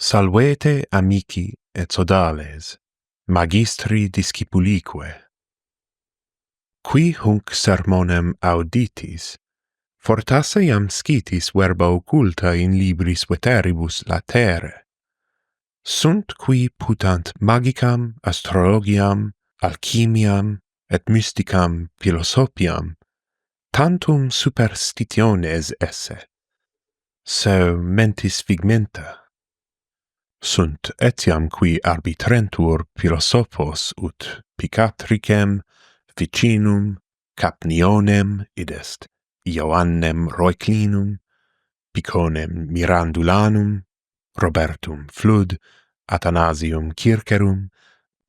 Salvete amici et sodales, magistri discipulique. Qui hunc sermonem auditis, fortasse iam scitis verba occulta in libris veteribus latere. Sunt qui putant magicam, astrologiam, alchimiam, et mysticam philosophiam, tantum superstitiones esse. So mentis figmenta. Sunt etiam qui arbitrentur philosophos ut picatricem, Ficinum, Capnionem, id est Ioannem Roeclinum, Piconem Mirandulanum, Robertum Flud, Athanasium Circerum,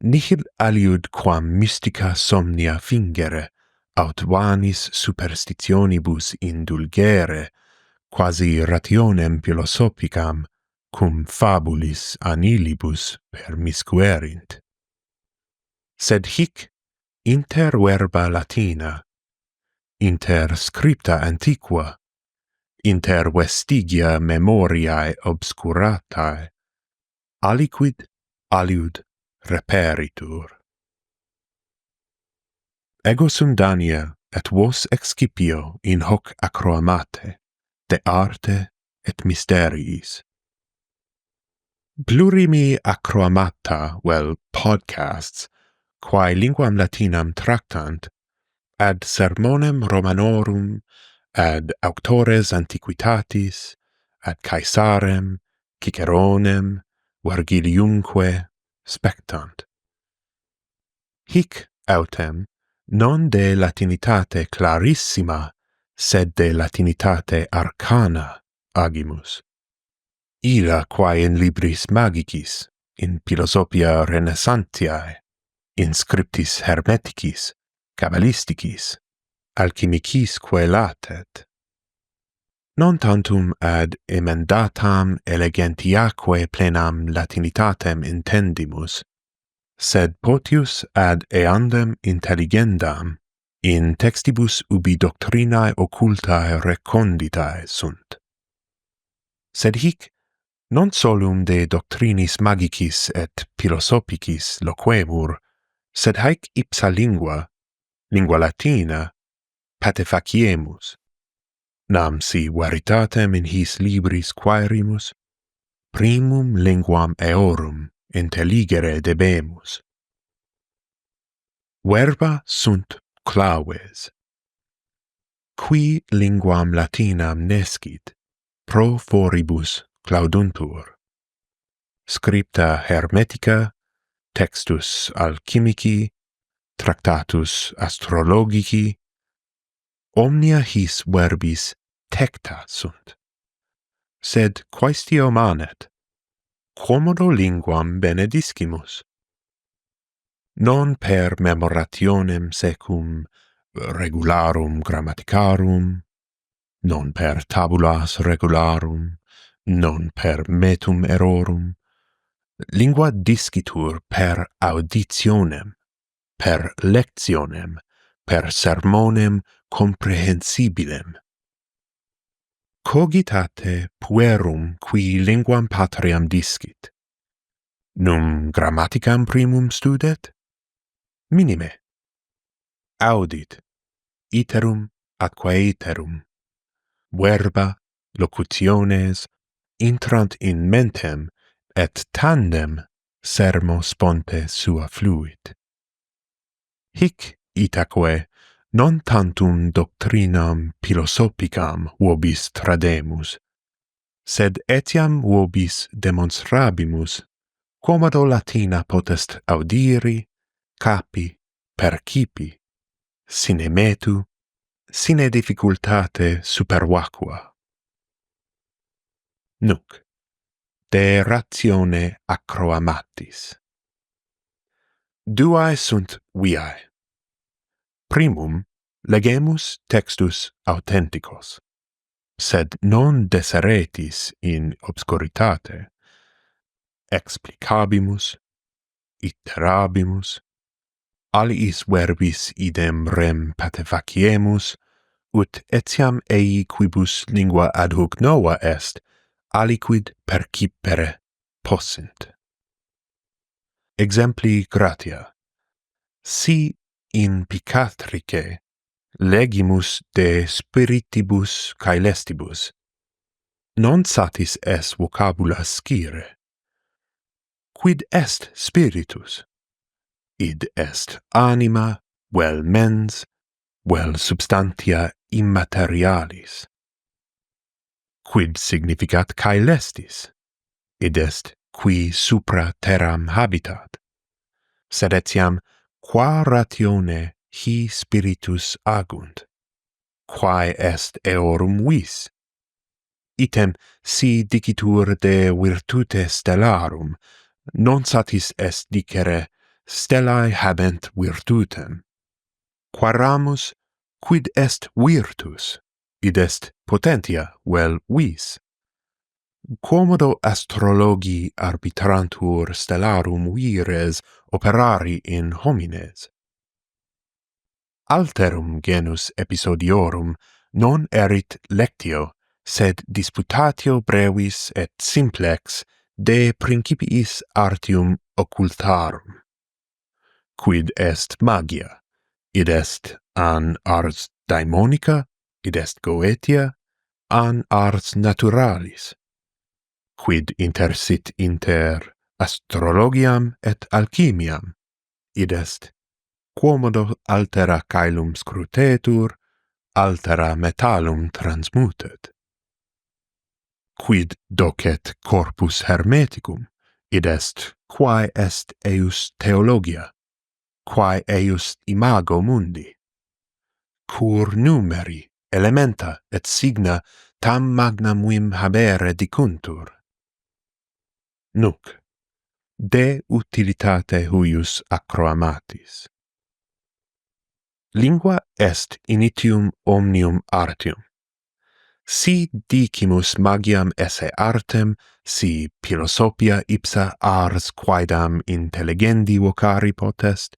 nihil aliud quam mystica somnia fingere, aut vanis superstitionibus indulgere, quasi rationem philosophicam, cum fabulis anilibus permiscuerint. Sed hic inter verba Latina, inter scripta antiqua, inter vestigia memoriae obscuratae, aliquid aliud reperitur. Ego sum Dania et vos excipio in hoc acroamate, de Arte et Mysteriis. Plurimi acroamata, podcasts, quae linguam Latinam tractant, ad sermonem Romanorum, ad auctores antiquitatis, ad Caesarem, Ciceronem, Vergiliumque, spectant. Hic autem, non de Latinitate clarissima, sed de Latinitate arcana agimus. Illa quae in libris magicis, in Philosophia renaissantiae, in scriptis hermeticis, cabalisticis, alchimicisque latet. Non tantum ad emendatam elegentiaque plenam Latinitatem intendimus, sed potius ad eandem intelligendam in textibus ubi doctrinae occultae reconditae sunt. Sed hic non solum de doctrinis magicis et philosophicis loquemur, sed haec ipsa lingua Latina, patefaciemus. Nam si veritatem in his libris quaerimus, primum linguam eorum intelligere debemus. Verba sunt claves. Qui linguam Latinam nescit, pro foribus clauduntur. Scripta hermetica, textus alchimici, tractatus astrologici, omnia his verbis tecta sunt. Sed quaestio manet, quomodo linguam benediscimus? Non per memorationem secum regularum grammaticarum, non per tabulas regularum, non per metum errorum, lingua discitur per auditionem, per lectionem, per sermonem comprehensibilem. Cogitate puerum qui linguam patriam discit. Num grammaticam primum studet? Minime. Audit, iterum atque iterum. Verba, locutiones, intrant in mentem, et tandem sermo sponte sua fluit. Hic itaque non tantum doctrinam philosophicam vobis trademus, sed etiam vobis demonstrabimus, quomodo Latina potest audiri, capi, percipi, sine metu, sine difficultate supervacua. Nunc, de ratione acroamatis. Duae sunt viae. Primum, legemus textus authenticos, sed non deseretis in obscuritate, explicabimus, iterabimus, aliis verbis idem rem patefaciemus, ut etiam ei quibus lingua ad hoc nova est, aliquid percipere, possint. Exempli gratia. Si in Picatrice legimus de spiritibus caelestibus, non satis es vocabula scire. Quid est spiritus? Id est anima, vel mens, vel substantia immaterialis. Quid significat caelestis? Id est qui supra terram habitat. Sed etiam qua ratione hi spiritus agunt, quae est eorum vis? Item si dicitur de virtute stellarum, non satis est dicere stellae habent virtutem. Quaramus, quid est virtus? Id est potentia vel vis? Quomodo astrologi arbitrantur stellarum vires operari in homines? Alterum genus episodiorum non erit lectio, sed disputatio brevis et simplex de principiis artium occultarum. Quid est magia? Id est an ars daemonica? Id est goetia? An ars naturalis? Quid intersit inter astrologiam et alchimiam? Id est quomodo altera caelum scrutetur, altera metallum transmutet. Quid docet corpus hermeticum? Id est quae est eius theologia, quae eius imago mundi. Cur numeri, elementa et signa tam magnam vim habere dicuntur. Nunc, de utilitate huius acroamatis. Lingua est initium omnium artium. Si dicimus magiam esse artem, si Philosophia ipsa ars quaedam intelligendi vocari potest,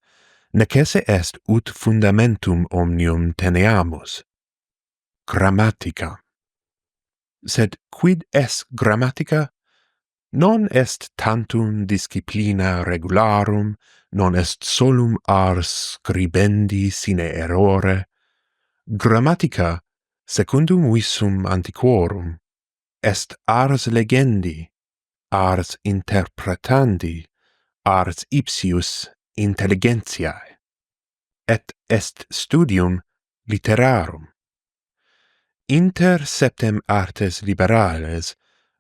nec esse est ut fundamentum omnium teneamus. Grammatica. Sed quid est grammatica? Non est tantum disciplina regularum, non est solum ars scribendi sine errore. Grammatica, secundum visum antiquorum, est ars legendi, ars interpretandi, ars ipsius intelligentiae, et est studium literarum. Inter septem artes liberales,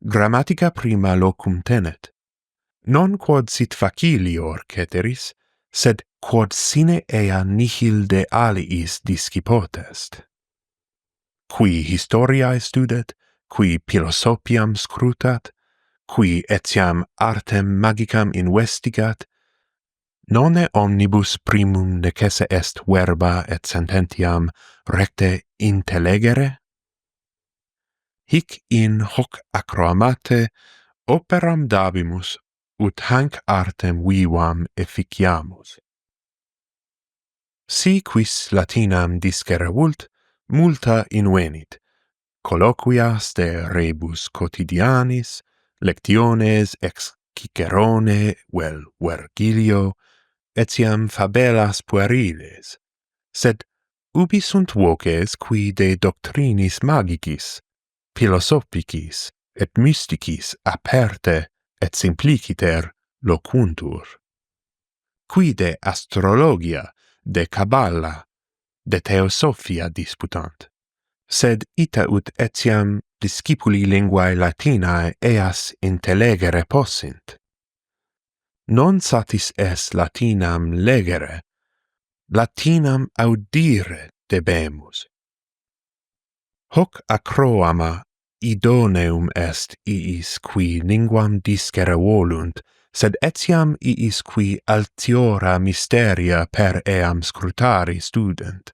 grammatica prima locum tenet, non quod sit facilior ceteris, sed quod sine ea nihil de aliis discipot est. Qui historiae studet, qui philosophiam scrutat, qui etiam artem magicam investigat, nonne omnibus primum necesse est verba et sententiam recte intellegere? Hic in hoc acroamate operam dabimus, ut hanc artem vivam efficiamus. Si quis Latinam discere vult, multa invenit, colloquias de rebus quotidianis, lectiones ex Cicerone vel Virgilio, etiam fabelas pueriles, sed ubi sunt voces qui de doctrinis magicis, philosophicis et mysticis aperte et simpliciter locuntur? Qui de astrologia, de cabala, de theosophia disputant, sed ita ut etiam discipuli linguae Latinae eas intellegere possint. Non satis est Latinam legere, Latinam audire debemus. Hoc Acroama idoneum est iis qui linguam discere volunt, sed etiam iis qui altiora mysteria per eam scrutari student.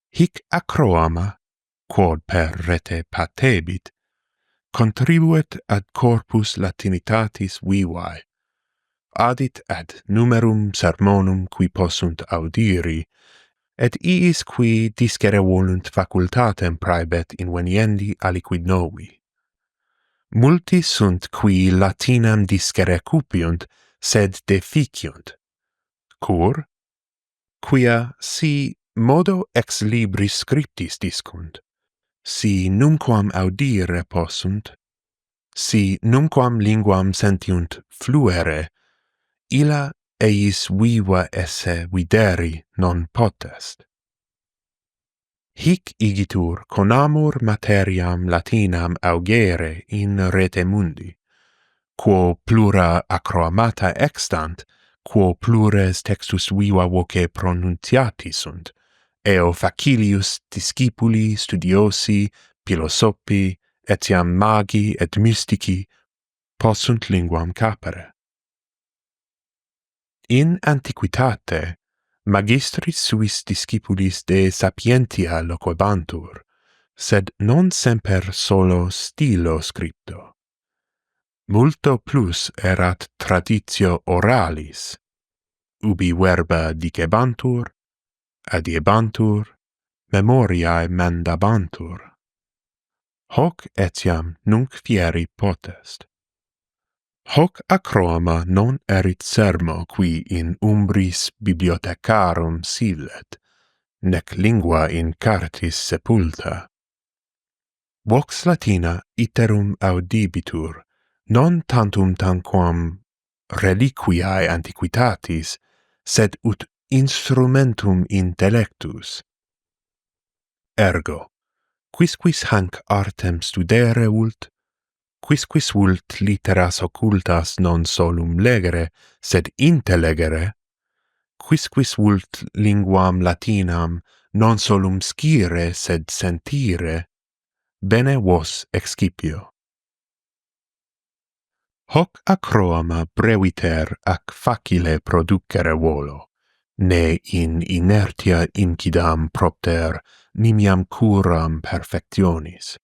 Hic Acroama, quod per rete patebit, contribuet ad corpus Latinitatis vivae, adit ad numerum sermonum qui possunt audiri, et iis qui discere volunt facultatem praebet inveniendi aliquid novi. Multi sunt qui Latinam discere cupiunt, sed deficiunt. Cur? Quia si modo ex libris scriptis discunt, si numquam audire possunt, si numquam linguam sentiunt fluere, illa eis viva esse videri non potest. Hic igitur conamur materiam Latinam augere in rete mundi, quo plura acroamata extant, quo plures textus viva voce pronunciati sunt, eo facilius discipuli studiosi, philosophi, etiam magi et mystici possunt linguam capere. In antiquitate, magistris suis discipulis de sapientia loquebantur, sed non semper solo stilo scripto. Multo plus erat traditio oralis, ubi verba dicebantur, adiebantur, memoriae mandabantur. Hoc etiam nunc fieri potest. Hoc acroama non erit sermo qui in umbris bibliothecarum silet, nec lingua in cartis sepulta. Vox Latina iterum audibitur, non tantum tanquam reliquiae antiquitatis, sed ut instrumentum intellectus. Ergo, quisquis hanc artem studere vult, quisquis vult litteras occultas non solum legere, sed intellegere, quisquis vult linguam Latinam non solum scire, sed sentire, bene vos excipio. Hoc acroama breviter ac facile producere volo, ne in inertia incidam propter nimiam curam perfectionis.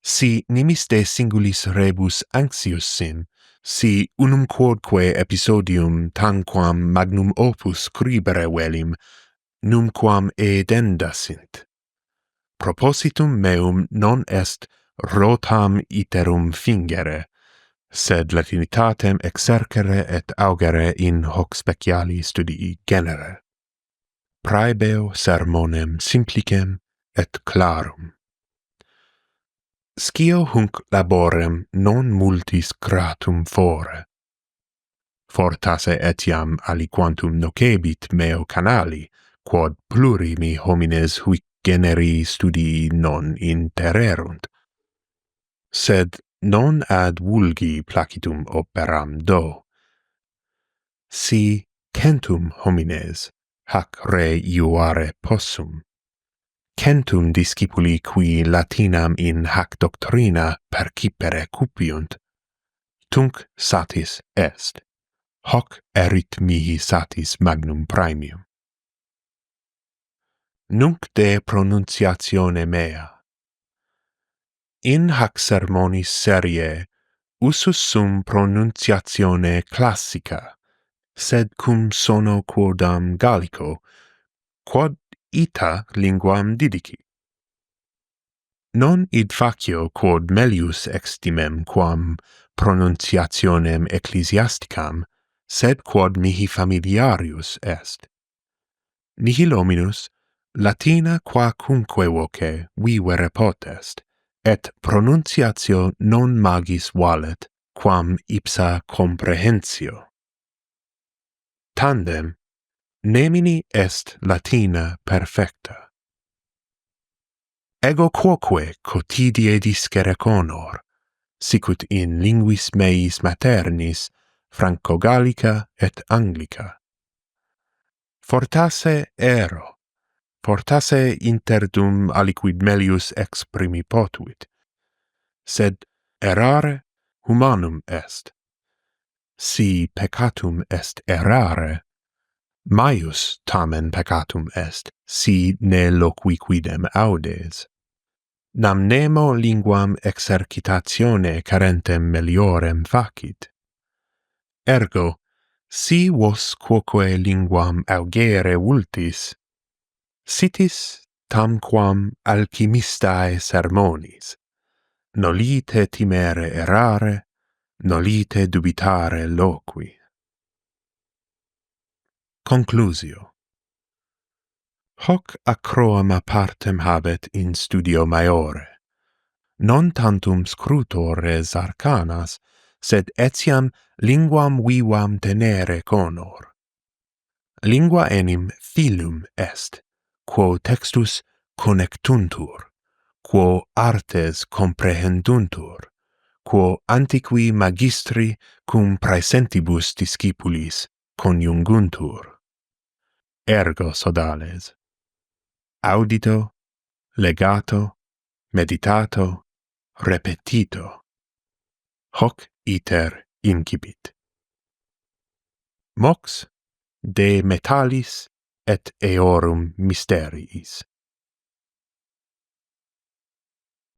Si nimis de singulis rebus anxius sim, si unum quodque episodium tanquam magnum opus scribere velim, numquam edenda sint. Propositum meum non est rotam iterum fingere, sed Latinitatem exercere et augere in hoc speciali studii genere. Praebeo sermonem simplicem et clarum. Scio hunc laborem non multis gratum fore. Fortasse etiam aliquantum nocebit meo canali, quod plurimi homines huic generi studii non intererunt. Sed non ad vulgi placitum operam do. Si centum homines hac re iuare possum, centum discipuli qui Latinam in hac doctrina percipere cupiunt, tunc satis est, hoc erit mihi satis magnum praemium. Nunc de pronunciatione mea. In hac sermonis serie usus sum pronunciatione classica, sed cum sono quodam Gallico, quod ita linguam didici. Non id facio quod melius extimem quam pronunciationem ecclesiasticam, sed quod mihi familiarius est. Nihil hominus Latina quacunque voce vivere potest, et pronunciatio non magis valet, quam ipsa comprehensio. Tandem, nemini est Latina perfecta. Ego quoque quotidie discere conor, sicut in linguis meis maternis, Franco-Gallica et Anglica. Fortasse ero, fortasse interdum aliquid melius exprimi potuit, sed errare humanum est. Si peccatum est errare, maius tamen peccatum est, si ne loqui quidem audes. Nam nemo linguam exercitatione carentem meliorem facit. Ergo, si vos quoque linguam augere vultis, sitis tamquam alchimistae sermonis, nolite timere errare, nolite dubitare loqui. Conclusio. Hoc acroama partem habet in studio maiore, non tantum scrutor res arcanas, sed etiam linguam vivam tenere conor. Lingua enim filum est, quo textus connectuntur, quo artes comprehenduntur, quo antiqui magistri cum praesentibus discipulis coniunguntur. Ergo sodales. Audito, legato, meditato, repetito. Hoc iter incipit. Mox de metallis et eorum mysteriis.